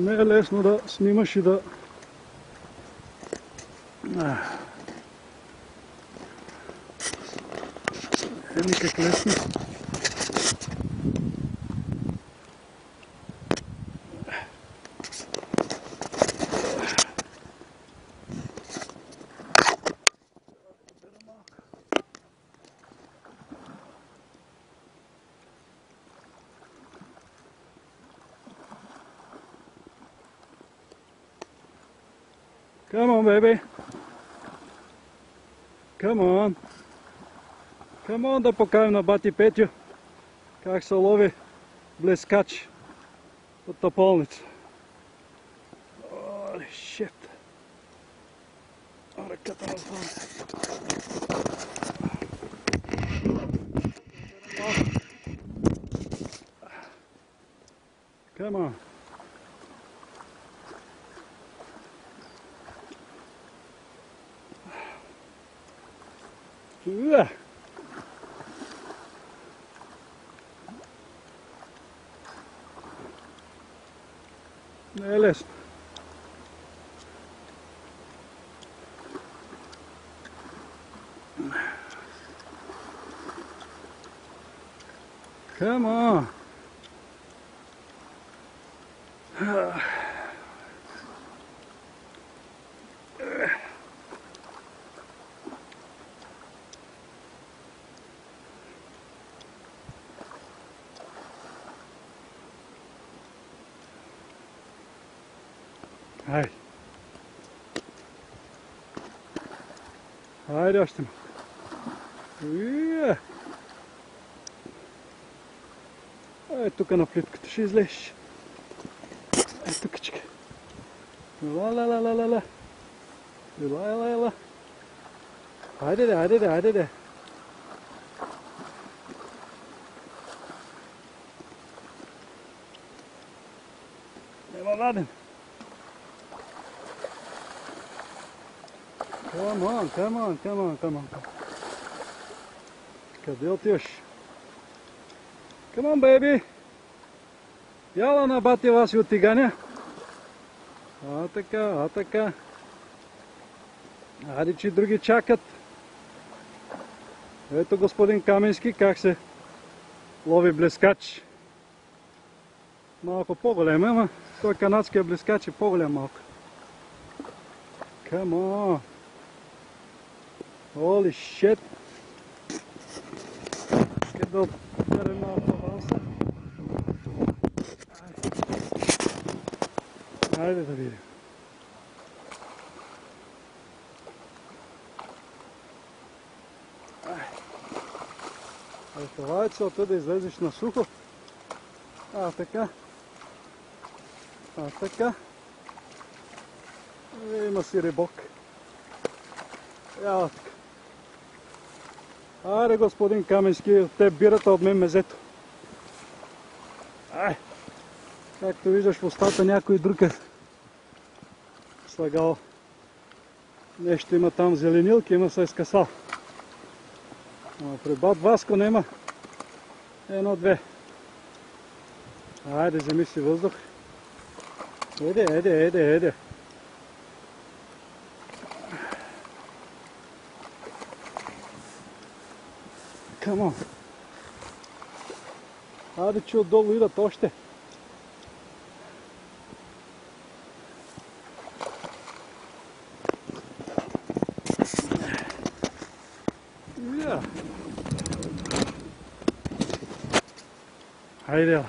Не е лесно да снимаш и да... Е никак лесно. Come on, baby. Come on. Come on, да покажем на бати Петю как се лови блескач от тополница. Holy shit. Ръката на звън. Come on. Не е лесно. Come on. Хайде. Хайде още малко. Тук на плитката ще излезеш. Тук, чекай. Ела. Ела. Хайде. Нема ладен. Come on. Къде отиваш? Come on, baby! Яла на бати Васи от Тиганя. Така. Ади, че други чакат. Ето господин Каменски как се лови блескач. Малко по-голем, ама той канадския блескач е по-голям малко. Come on! Holy shit! Искам да отберем малко аванса. Хайде да видим. Това е целта, да излезеш на сухо. Така. Има си рибок. Яла така. Аре, господин Каменски, от теб бирата, от мен мезето. Както виждаш в устата някой друг е слагал. Нещо има там зеленилки, има се изкасал. Но при бат Васко нема. Едно-две. Айде, вземи си въздух. Еде. Come on. Айде, че отдолу идат още. Хайде.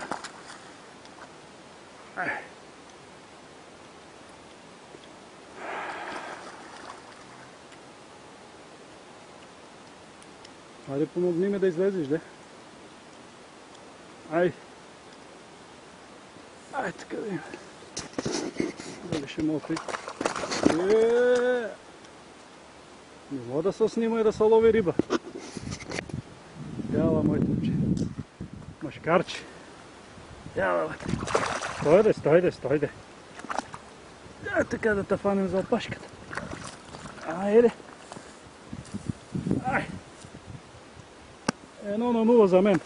Айде, помогни ми да излезеш, де. Ай, така да има. Дали ще мога прийти. Не мога да се снима и да се лови риба. Яла, моите момче. Машкарче. Яла, бе. Стойде. Така да те фанем за опашката. Айде. Ай. 1-0 за мен.